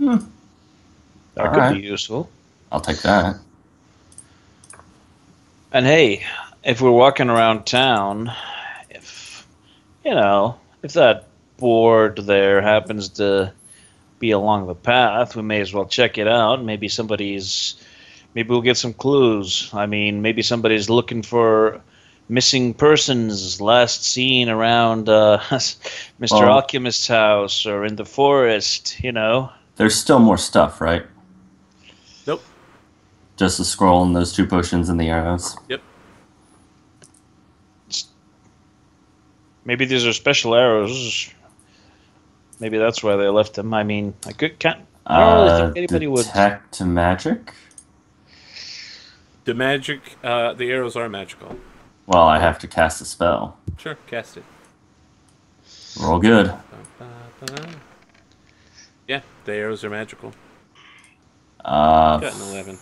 That All could right. be useful. I'll take that. And hey, if we're walking around town, if if that board there happens to be along the path, we may as well check it out. Maybe we'll get some clues. I mean, maybe somebody's looking for missing persons last seen around Mr. Well, Alchemist's house or in the forest. there's still more stuff, right? Nope. Just the scroll and those two potions and the arrows. Yep. Maybe these are special arrows. Maybe that's why they left them. I mean, I don't really think anybody would. Detect magic? The arrows are magical. Well, I have to cast a spell. Sure, cast it. Roll good. Yeah, the arrows are magical. Uh, Got an 11.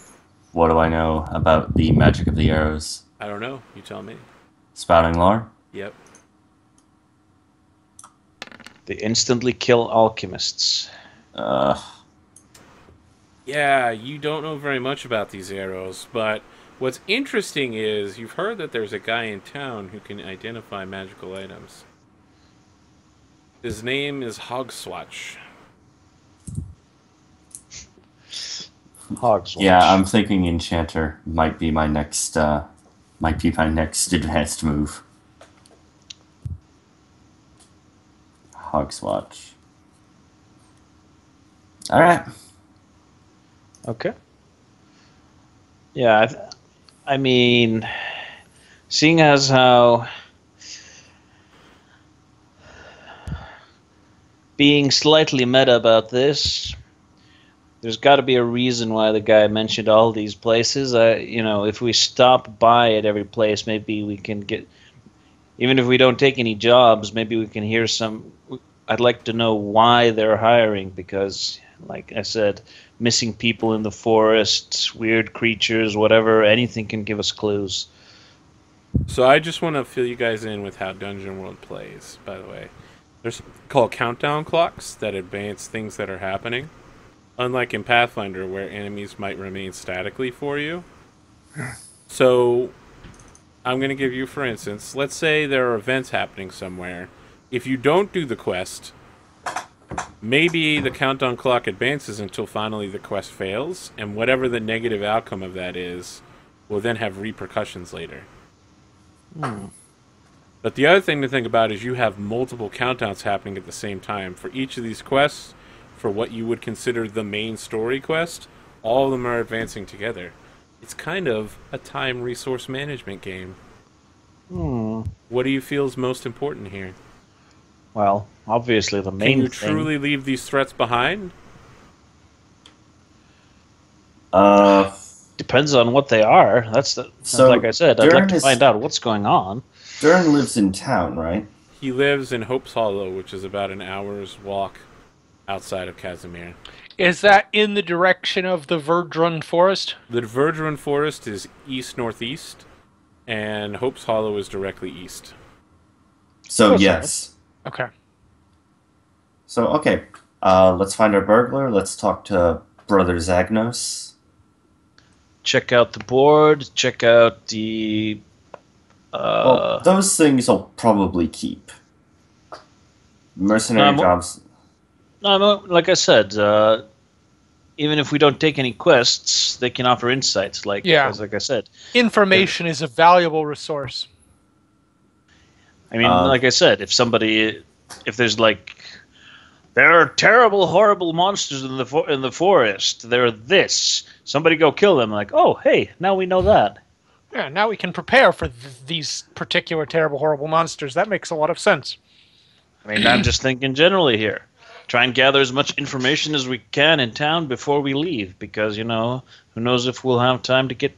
what do I know about the magic of the arrows? I don't know. You tell me. Spouting lore? Yep. They instantly kill alchemists. Yeah, you don't know very much about these arrows, but what's interesting is you've heard that there's a guy in town who can identify magical items. His name is Hogswatch. Hogswatch. Yeah, I'm thinking Enchanter might be my next advanced move. Hogswatch. All right. Okay. Yeah, I mean, seeing as how being slightly meta about this, there's got to be a reason why the guy mentioned all these places. If we stop by at every place, maybe we can get. Even if we don't take any jobs, maybe we can hear some. I'd like to know why they're hiring because, like I said, missing people in the forest, weird creatures, whatever, anything can give us clues. So I just want to fill you guys in with how Dungeon World plays, by the way. There's called countdown clocks that advance things that are happening. Unlike in Pathfinder, where enemies might remain statically for you. So, I'm going to give you, for instance, let's say there are events happening somewhere. If you don't do the quest, maybe the countdown clock advances until finally the quest fails, and whatever the negative outcome of that is, will then have repercussions later. But the other thing to think about is you have multiple countdowns happening at the same time. For each of these quests, for what you would consider the main story quest, all of them are advancing together. It's kind of a time resource management game. What do you feel is most important here? Well, obviously the main Can you thing. truly leave these threats behind? Depends on what they are. So like I said, I'd like to Durin find out what's going on. Durin lives in town, right? He lives in Hope's Hollow, which is about an hour's walk outside of Casimir. Is that in the direction of the Verdrun Forest? The Verdrun Forest is east-northeast, and Hope's Hollow is directly east. So Close yes. Okay. So okay. Let's find our burglar. Let's talk to Brother Zagnos. Check out the board. Check out the. Well, those things I'll probably keep. Mercenary jobs. No, like I said, even if we don't take any quests, they can offer insights. Like I said, Information is a valuable resource. I mean, like I said, if there's like, there are terrible, horrible monsters in the forest. They're this. Somebody go kill them. Like, oh, hey, now we know that. Yeah, now we can prepare for these particular terrible, horrible monsters. That makes a lot of sense. I mean, I'm just thinking generally here. Try and gather as much information as we can in town before we leave, because who knows if we'll have time to get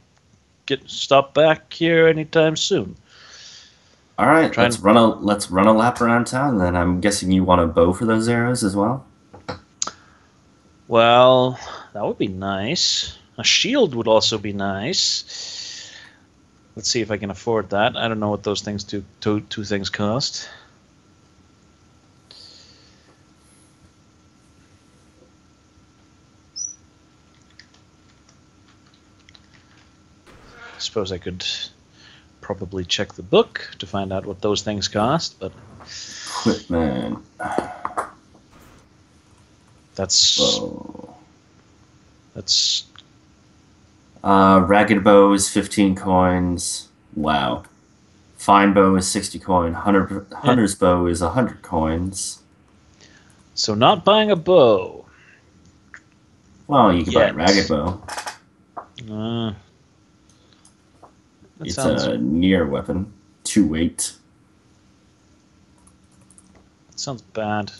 stop back here anytime soon. All right, let's run a lap around town. Then I'm guessing you want a bow for those arrows as well. Well, that would be nice. A shield would also be nice. Let's see if I can afford that. I don't know what those things two things cost. suppose I could probably check the book to find out what those things cost, but Equipment. that's Bow. that's Ragged bow is 15 coins. Wow. Fine bow is 60 coin. Hunter's bow is 100 coins. so not buying a bow. Well, you can buy a Yet. ragged bow. That It's sounds a near weapon. 2 weight. bad.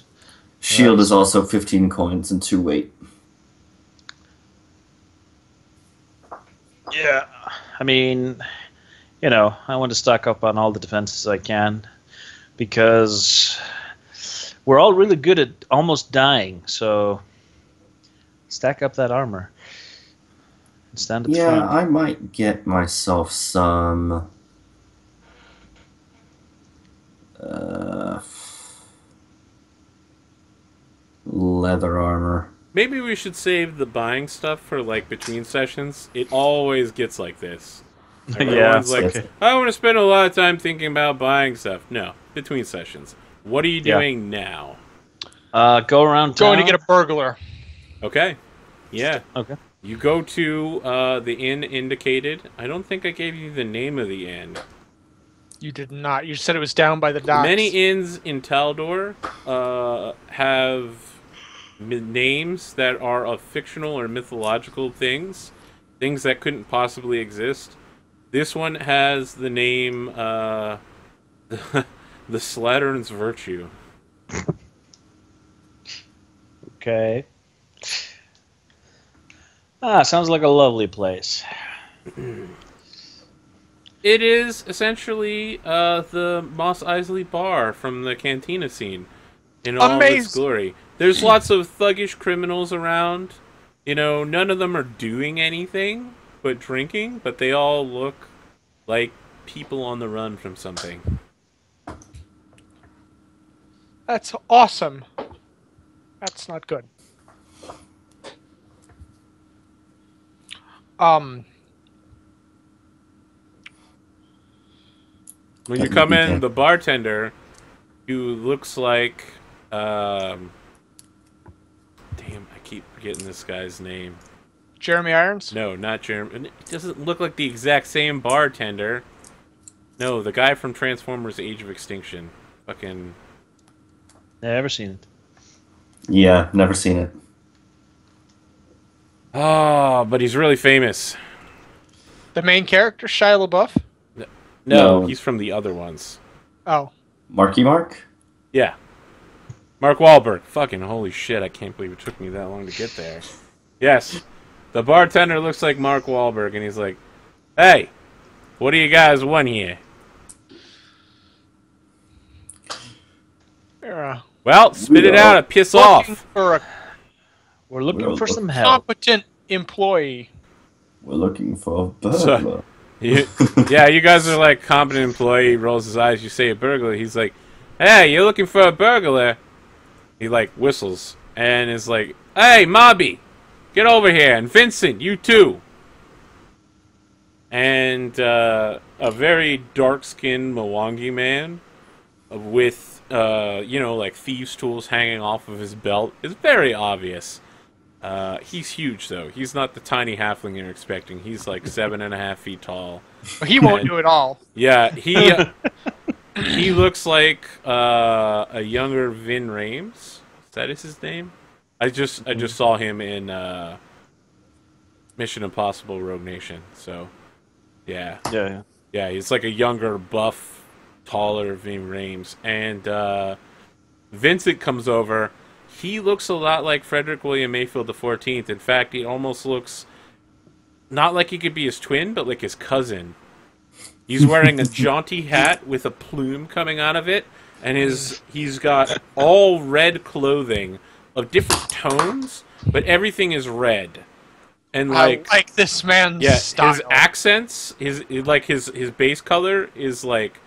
Shield is also 15 coins and 2 weight. Yeah, I mean, I want to stock up on all the defenses I can because we're all really good at almost dying. So stack up that armor and stand at the Yeah, front. I might get myself some leather armor. Maybe we should save the buying stuff for like between sessions. It always gets like this. Everyone's like, yes. I want to spend a lot of time thinking about buying stuff. No, between sessions. What are you doing now? Go around town. Going to get a burglar. Okay. Yeah. Okay. You go to the inn indicated. I don't think I gave you the name of the inn. You did not. You said it was down by the docks. Many inns in Taldor have names that are of fictional or mythological things that couldn't possibly exist. This one has the name the Slattern's Virtue. Okay. Sounds like a lovely place. It is essentially the Mos Eisley bar from the Cantina scene in all of its glory. There's lots of thuggish criminals around. None of them are doing anything but drinking, but they all look like people on the run from something. That's awesome. That's not good. When you come in, the bartender, who looks like, damn, I keep forgetting this guy's name. Jeremy Irons? No, not Jeremy. It doesn't look like the exact same bartender. No, the guy from Transformers: Age of Extinction. Fucking. Never seen it. Yeah, never seen it. Oh, but he's really famous. The main character, Shia LaBeouf? No, No. he's from the other ones. Oh. Marky Mark? Yeah. Mark Wahlberg. Fucking holy shit, I can't believe it took me that long to get there. Yes. The bartender looks like Mark Wahlberg, and he's like, hey, what do you guys want here? Well, spit it out and piss Looking off. for a We're looking for some help. competent employee. We're looking for a burglar. Yeah, you guys are like competent employee. He rolls his eyes. You say a burglar. He's like, hey, you're looking for a burglar. He like whistles and is like, hey, Mobby, get over here. And Vincent, you too. And a very dark-skinned Mwangi man with, like thieves' tools hanging off of his belt is very obvious. He's huge, though. He's not the tiny halfling you're expecting. He's like 7.5 feet tall. He won't do it all. Yeah, he looks like a younger Vin Rames. Is that his name? I just saw him in Mission Impossible: Rogue Nation. So, yeah. Yeah, he's like a younger, buff, taller Vin Rames. And Vincent comes over. He looks a lot like Frederick William Mayfield the 14th. In fact, he almost looks not like he could be his twin, but like his cousin. He's wearing a jaunty hat with a plume coming out of it, and he's got all red clothing of different tones, but everything is red. And I like this man's style. His accents, his base color is like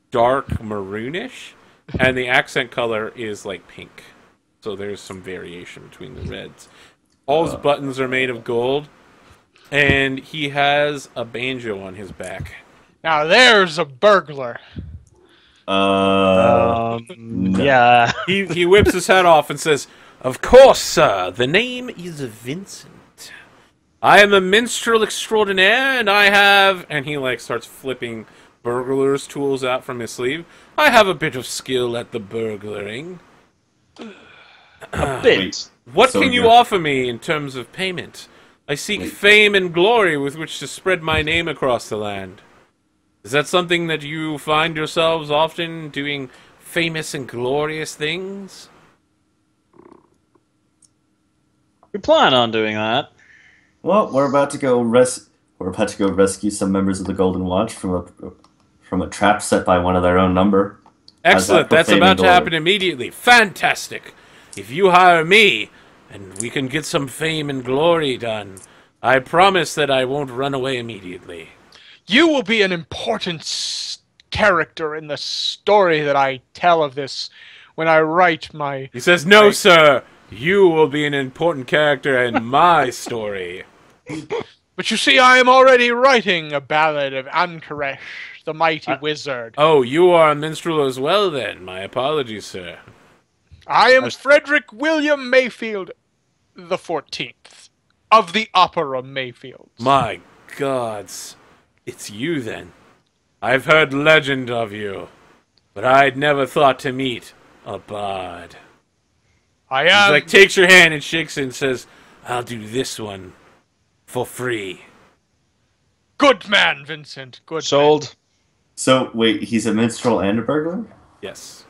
dark maroonish, and the accent color is like pink. So there's some variation between the reds. All his buttons are made of gold. and he has a banjo on his back. Now there's a burglar. No. Yeah. He whips his hat off and says, "Of course, sir. The name is Vincent. I am a minstrel extraordinaire, and I have..." And he, like, starts flipping burglar's tools out from his sleeve. "I have a bit of skill at the burglaring. A bit. What So can you you're- offer me in terms of payment? I seek fame and glory with which to spread my name across the land. Is that something that you find yourselves often doing, famous and glorious things?" We plan on doing that. Well, we're about to go rescue some members of the Golden Watch from a trap set by one of their own number. Excellent. That's fame and about to glory? happen immediately. Fantastic. If you hire me, and we can get some fame and glory done, I promise that I won't run away immediately. You will be an important character in the story that I tell of this when I write my... He says, "No, sir. You will be an important character in my story." But you see, I am already writing a ballad of Ankaresh, the mighty wizard. Oh, you are a minstrel as well, then. My apologies, sir. I am Frederick William Mayfield the 14th of the Opera Mayfield. My gods. It's you, then. I've heard legend of you, but I'd never thought to meet a bard. I He am... like takes your hand and shakes it and says, "I'll do this one for free." Good man, Vincent. Good Sold. So, wait, he's a minstrel and a burglar? Yes.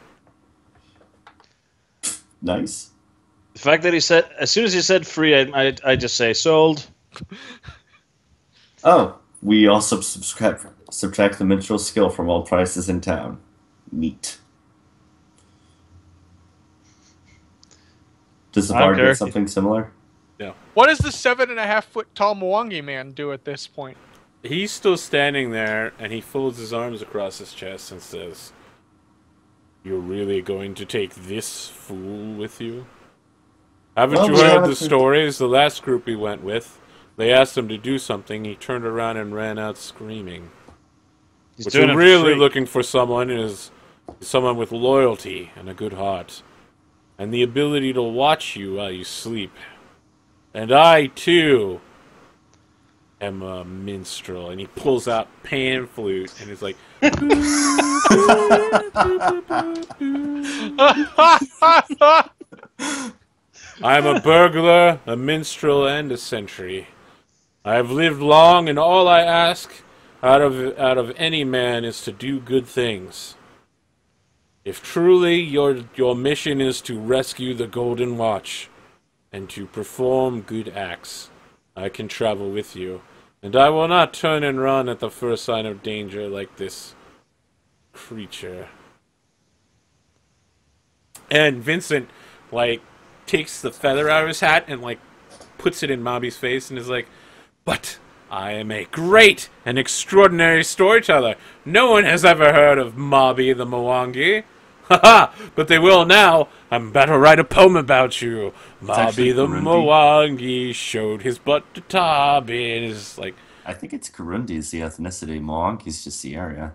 Nice. The fact that he said, as soon as he said free, I just say sold. Oh, we also subtract the minstrel skill from all prices in town. Neat. Does the I don't bard care. get something similar? No. What does the 7.5-foot tall Mwangi man do at this point? He's still standing there, and he folds his arms across his chest and says, "You're really going to take this fool with you? Haven't Well, you we heard haven't- the stories? The last group we went with, they asked him to do something. He turned around and ran out screaming. He's But doing you're it for really free. looking for someone is someone with loyalty and a good heart, and the ability to watch you while you sleep. And I, too, am a minstrel." And he pulls out pan flute and is like, "I am a burglar, a minstrel, and a sentry. I have lived long, and all I ask out of any man is to do good things. If truly your mission is to rescue the Golden Watch and to perform good acts, I can travel with you, and I will not turn and run at the first sign of danger like this creature." And Vincent, like, takes the feather out of his hat and, like, puts it in Mobby's face and is like, "But I am a great and extraordinary storyteller. No one has ever heard of Mobby the Mwangi. Haha, but they will now. I'm about to write a poem about you. actually Mobby the Burundi. Mwangi showed his butt to Tabi," and it's like, I think it's Kurundi is the ethnicity. Mwangi's just the area.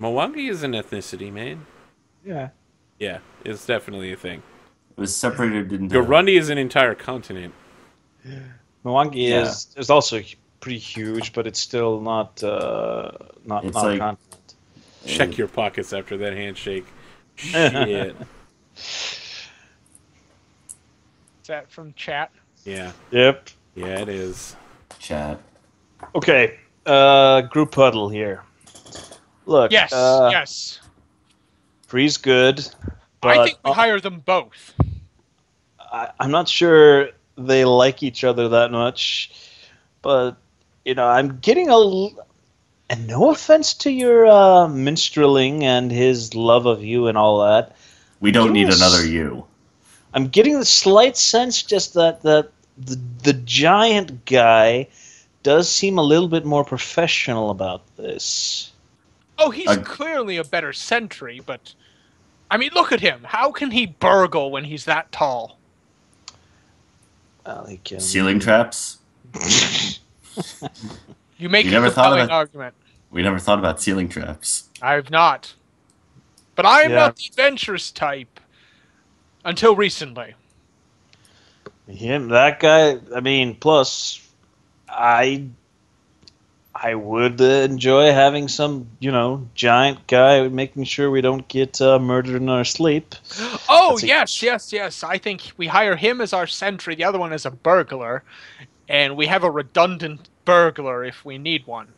Mwangi is an ethnicity, man. Yeah. Yeah, it's definitely a thing. It was separated into... Gurundi is an entire continent. Mwangi Yeah. is also pretty huge, but it's still not not It's not like- a continent. Check your pockets after that handshake. Shit. Is that from chat? Yeah. Yep. Yeah, it is. Chat. Okay. Group huddle here. Look. Yes, yes. Free's good, but I think we hire them both. I'm not sure they like each other that much. But I'm getting and no offense to your minstreling and his love of you and all that. We don't need Yes. another you. I'm getting the slight sense just that the giant guy does seem a little bit more professional about this. Oh, he's clearly a better sentry, but... I mean, look at him. How can he burgle when he's that tall? Well, he can. Ceiling traps? You make You a never thought compelling about- argument. We never thought about ceiling traps. I've not. But I am Yeah. not the adventurous type. Until recently. Him, that guy. I mean, plus, I would enjoy having some, giant guy making sure we don't get murdered in our sleep. Oh, That's yes. I think we hire him as our sentry, the other one as a burglar, and we have a redundant burglar if we need one.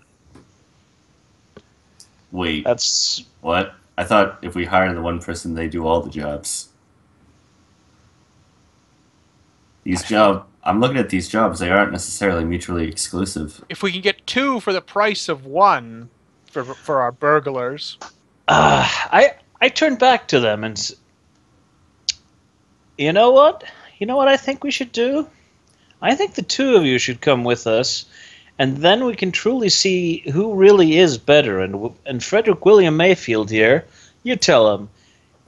Wait, That's what? I thought if we hire the one person, they do all the jobs. I'm looking at these jobs. They aren't necessarily mutually exclusive. If we can get two for the price of one for our burglars. I turned back to them and you know what? You know what I think we should do? I think the two of you should come with us, and then we can truly see who really is better. And Frederick William Mayfield here, you tell him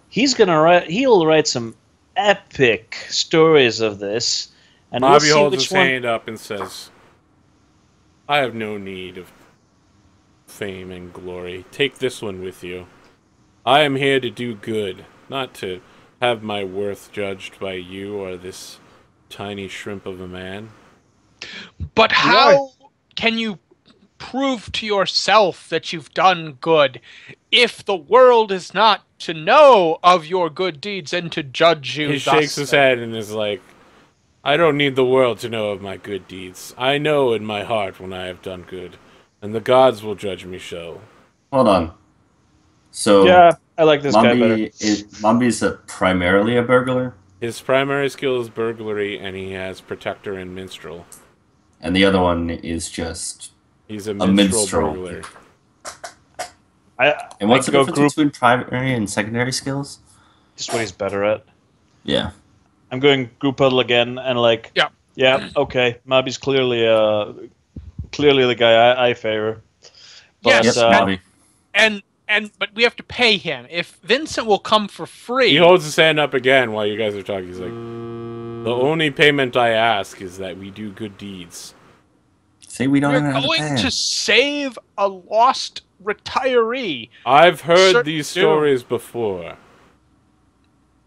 he'll write some epic stories of this, and we'll Bobby see holds which his one. hand up and says, I have no need of fame and glory. Take this one with you. I am here to do good, not to have my worth judged by you or this tiny shrimp of a man. But how can you prove to yourself that you've done good if the world is not to know of your good deeds and to judge you? He shakes his head and is like, I don't need the world to know of my good deeds. I know in my heart when I have done good, and the gods will judge me so. Hold on. So Yeah, I like this guy better. Mombi's primarily a burglar, His primary skill is burglary, and he has protector and minstrel. and the other one is just. He's a minstrel. minstrel burglar. And what's the go difference between primary and secondary skills? Just what he's better at. Yeah. I'm going group huddle again, and yeah, okay. Mobby's clearly the guy I favor. But, Yes, Mobby. but we have to pay him. If Vincent will come for free, He holds his hand up again while you guys are talking. He's like, the only payment I ask is that we do good deeds. Say we don't we're even have to pay going him. to save a lost retiree. I've heard Certainly these do. stories before.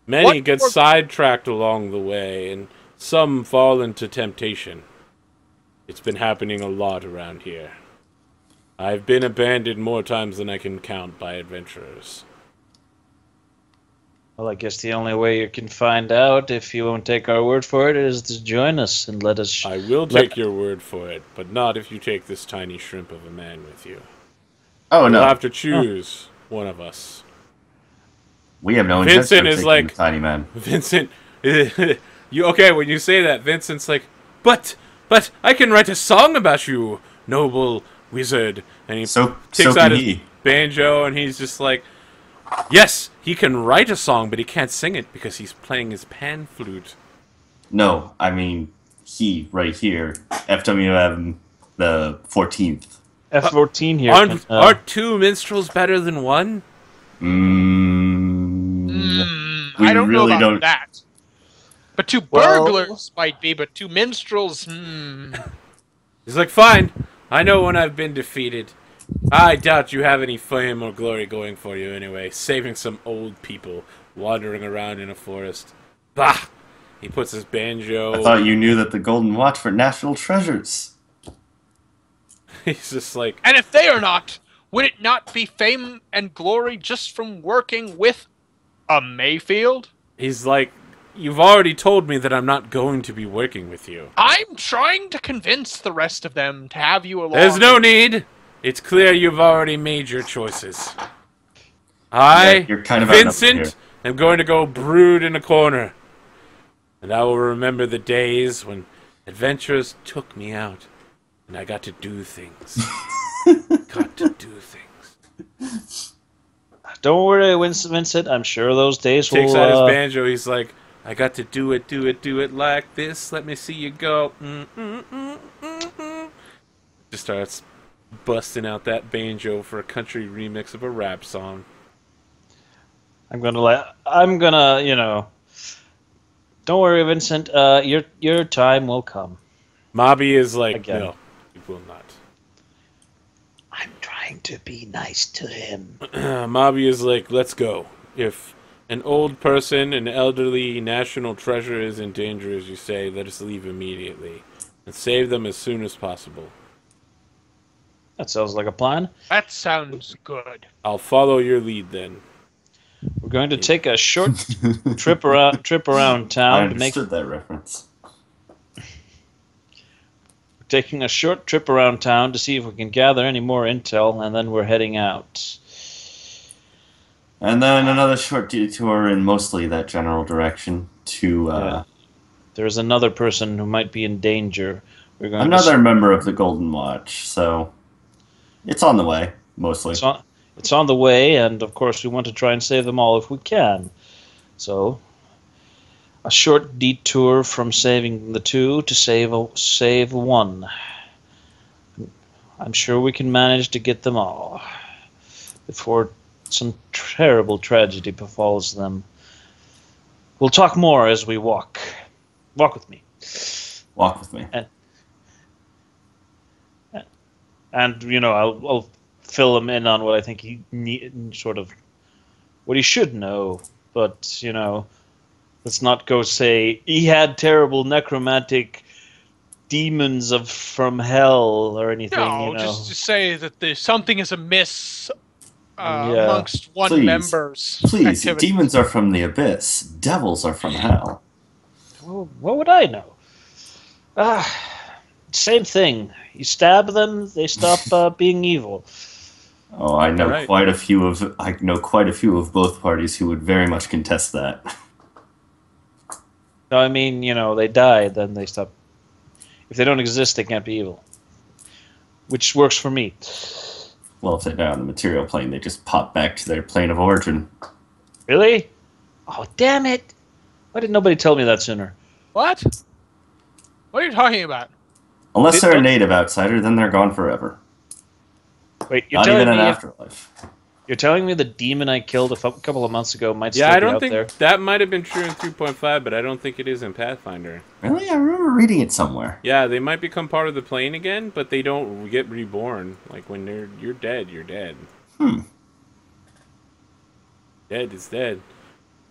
Many What get were- sidetracked along the way, and some fall into temptation. It's been happening a lot around here. I've been abandoned more times than I can count by adventurers. Well, I guess the only way you can find out if you won't take our word for it is to join us and let us. I will take your word for it, but not if you take this tiny shrimp of a man with you. Oh You'll no, have to choose one of us. we have no Vincent intention of is taking like- the tiny man. Vincent, you okay? When you say that, Vincent's like, but I can write a song about you, noble wizard. And he So takes can out his he. banjo, and he's just like, yes, he can write a song, but he can't sing it because he's playing his pan flute. No, I mean he right here, FWM the 14th. F14 here. Aren't two minstrels better than one? We I don't know really about don't- that. But two Well- burglars might be, but two minstrels, He's like, fine. I know when I've been defeated. I doubt you have any fame or glory going for you anyway. Saving some old people wandering around in a forest. Bah! He puts his banjo. I thought you knew that the Golden Watch were national treasures. He's just like, And if they are not, would it not be fame and glory just from working with a Mayfield? he's like, you've already told me that I'm not going to be working with you. I'm trying to convince the rest of them to have you along. There's no need. It's clear you've already made your choices. I, Yeah, you're kind of outnumbered Vincent, here. am going to go brood in a corner. And I will remember the days when adventurers took me out and I got to do things. Got to do things. Don't worry, Vincent. I'm sure those days Takes will. out his banjo. He's like, I got to do it like this. Let me see you go. Just starts busting out that banjo for a country remix of a rap song. I'm gonna, Don't worry, Vincent. Your time will come. Mobby is like, Again. no, will not. I'm trying to be nice to him. Mabi is like, let's go. If an old person, an elderly national treasure is in danger, as you say, let us leave immediately. And save them as soon as possible. That sounds like a plan. That sounds good. I'll follow your lead then. We're going to take a short trip around I town to make. understood that reference. Taking a short trip around town to see if we can gather any more intel, and then we're heading out. And then another short detour in mostly that general direction to Yeah. There's another person who might be in danger. We're going another to. member of the Golden Watch. So it's on the way, mostly. It's on the way, and of course we want to try and save them all if we can. So, a short detour from saving the two to save one. I'm sure we can manage to get them all before some terrible tragedy befalls them. We'll talk more as we walk. Walk with me. Walk with me. And I'll fill him in on what I think he what he should know. But let's not go say he had terrible necromantic demons from hell or anything. No, just to say that something is amiss Yeah. amongst one Please. member's Please, activity. demons are from the abyss. Devils are from hell. Well, what would I know? Same thing. You stab them, they stop being evil. Oh, I know Alright. quite a few of both parties who would very much contest that. No, I mean, they die, then they stop. If they don't exist, they can't be evil. Which works for me. Well, if they die on the material plane, they just pop back to their plane of origin. Really? Oh, damn it! Why did nobody tell me that sooner? What? What are you talking about? Unless they're a native outsider, then they're gone forever. Wait, Not even an afterlife. you're telling me the demon I killed a couple of months ago might still Yeah, I be don't out think there? that might have been true in 3.5, but I don't think it is in Pathfinder. Really? I remember reading it somewhere. Yeah, they might become part of the plane again, but they don't get reborn. Like when you're dead, you're dead. Dead is dead.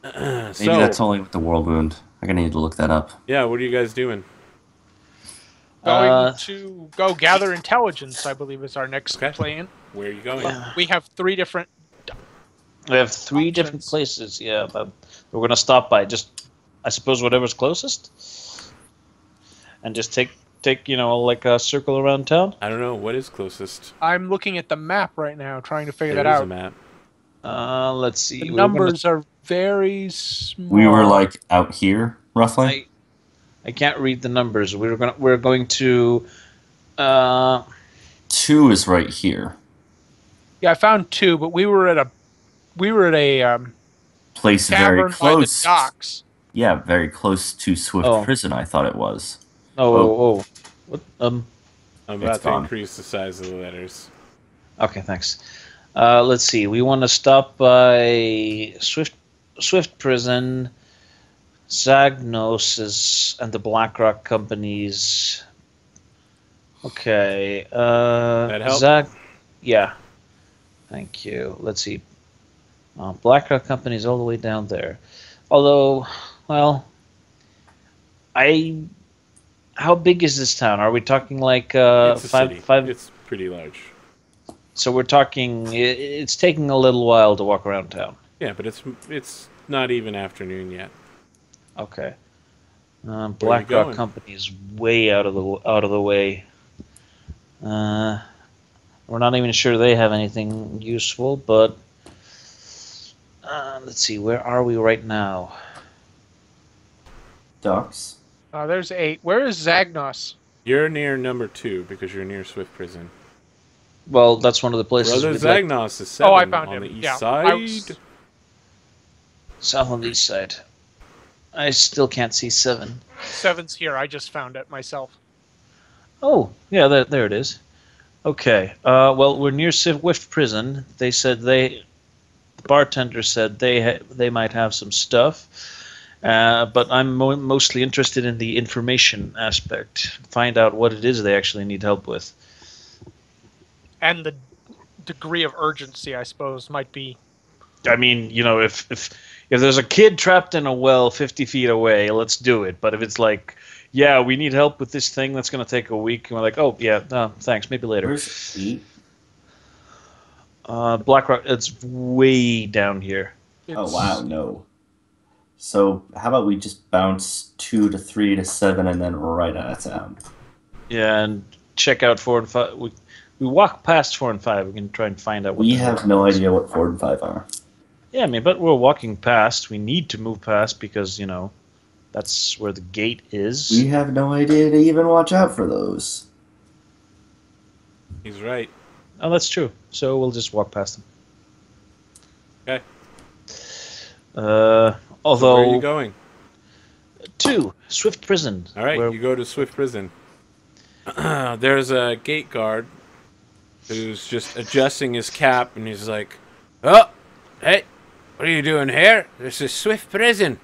Maybe that's only with the world wound. I'm gonna need to look that up. Yeah, what are you guys doing? Going to go gather intelligence, I believe, is our next Okay. plan. Where are you going? We have 3 different. We have 3 different Options. places, yeah, but we're going to stop by just, I suppose, whatever's closest. And just take like a circle around town. I don't know. What is closest? I'm looking at the map right now, trying to figure There that is a out. map. Let's see. The we're gonna- numbers are very small. We were like out here, roughly. I can't read the numbers. We're going to 2 is right here. Yeah, I found 2, but we were at a Place very tavern by the close. docks. Yeah, very close to Swift Oh. Prison, I thought it was. What? I'm It's about to gone. increase the size of the letters. Okay, thanks. Let's see. We want to stop by Swift Prison, Zagnos and the BlackRock companies. Okay. That help? Yeah. Thank you. Let's see. BlackRock companies all the way down there. Although, well, how big is this town? Are we talking like It's a five? city. It's pretty large. So we're talking. It's taking a little while to walk around town. Yeah, but it's not even afternoon yet. Okay. you BlackRock going? company is way out of the way. We're not even sure they have anything useful, but let's see. Where are we right now? Docks. There's 8. Where is Zagnos? You're near number 2 because you're near Swift Prison. Well, that's one of the places. Brother we'd like- Zagnos is 7 Oh, I found on him. the east Yeah, side. I was- South on the east side. I still can't see 7. 7's here. I just found it myself. Oh, yeah, there it is. Okay. Well, we're near Swift Prison. They said the bartender said they might have some stuff, but I'm mostly interested in the information aspect. Find out what it is they actually need help with. and the degree of urgency, I suppose, might be. I mean, if there's a kid trapped in a well 50 feet away, let's do it. But if it's like, yeah, we need help with this thing that's going to take a week, and we're like, oh, yeah, no, thanks, maybe later. Where's 8? Black Rock, it's way down here. Oh, wow, no. So how about we just bounce 2 to 3 to 7 and then right out of town? Yeah, and check out 4 and 5. We walk past 4 and 5. We can try and find out what We have no idea what 4 and 5 are. Yeah, I mean, but we're walking past. We need to move past because, that's where the gate is. We have no idea to even watch out for those. He's right. Oh, that's true. So we'll just walk past them. Okay. Although... So where are you going? 2, Swift Prison. All right, where... you go to Swift Prison. There's a gate guard who's just adjusting his cap, and he's like, "Oh, hey, what are you doing here? This is Swift Prison."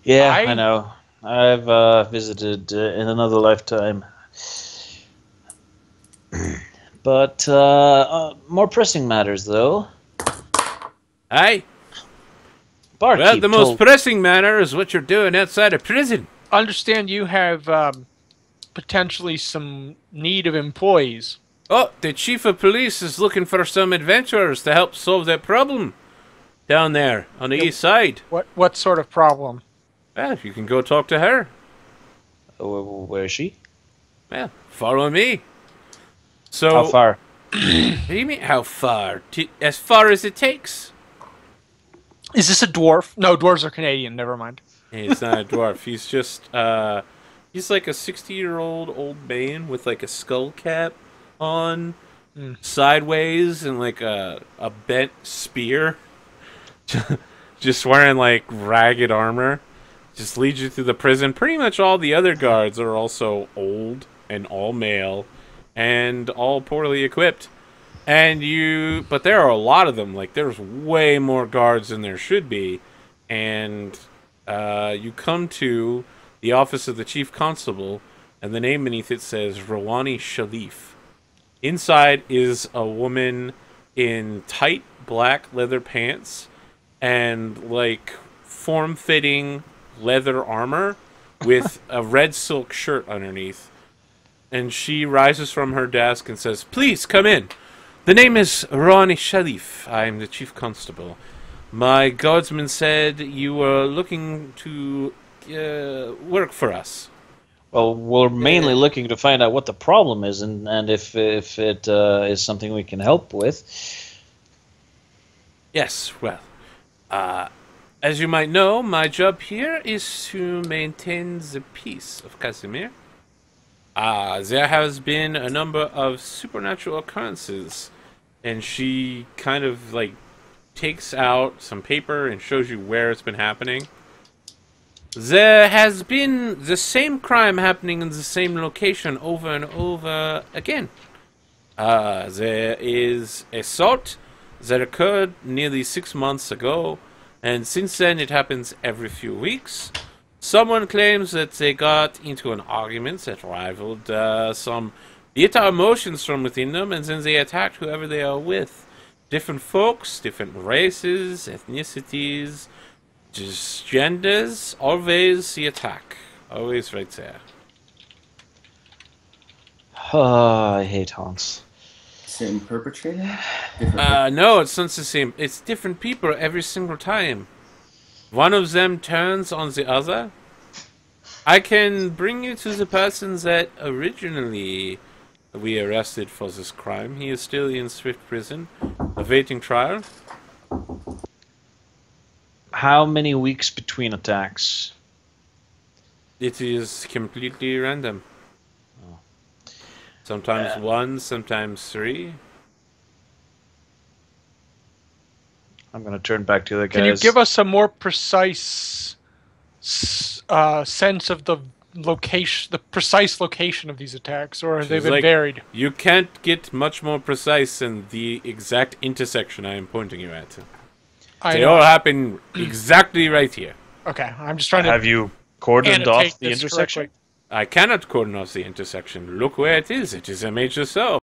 Yeah, I know. I've visited in another lifetime. But more pressing matters, though. Aye. Barkeep Well, the most pressing matter is what you're doing outside of prison. Understand you have potentially some need of employees. Oh, the chief of police is looking for some adventurers to help solve that problem down there on the east side. What sort of problem? Well, you can go talk to her. Where is she? Well, follow me. So, How far? What do you mean, how far? As far as it takes. Is this a dwarf? No, dwarves are Canadian. Never mind. He's not a dwarf. He's just, he's like a 60-year-old old man with like a skull cap on, sideways, and like a bent spear. Just wearing like ragged armor. Just leads you through the prison. Pretty much all the other guards are also old and all male and all poorly equipped. But there are a lot of them. Like, there's way more guards than there should be. And you come to the office of the chief constable, and the name beneath it says Rawani Shalif. Inside is a woman in tight black leather pants and, like, form-fitting leather armor with a red silk shirt underneath. And she rises from her desk and says, "Please, come in. The name is Rawani Shalif. I'm the chief constable. My guardsman said you were looking to work for us." Well, we're mainly looking to find out what the problem is and if it is something we can help with. Yes, well, as you might know, my job here is to maintain the peace of Casimir. There has been a number of supernatural occurrences, and she kind of, like, takes out some paper and shows you where it's been happening. There has been the same crime happening in the same location over and over again. There is assault that occurred nearly 6 months ago, and since then it happens every few weeks. Someone claims that they got into an argument that rivaled some bitter emotions from within them, and then they attacked whoever they are with. Different folks, different races, ethnicities, just genders, always the attack. Always right there. I hate Hans. Same perpetrator? No, it's not the same. It's different people every single time. One of them turns on the other. I can bring you to the person that originally we arrested for this crime. He is still in Swift Prison, awaiting trial. How many weeks between attacks? It is completely random. Sometimes 1, sometimes 3. I'm going to turn back to the guys. Can you give us a more precise sense of the location, the precise location of these attacks, or have they been varied? You can't get much more precise than the exact intersection I am pointing you at. They all happen exactly right here. Okay, I'm just trying to... Have you cordoned off the intersection? I cannot cordon off the intersection. Look where it is. It is a major so.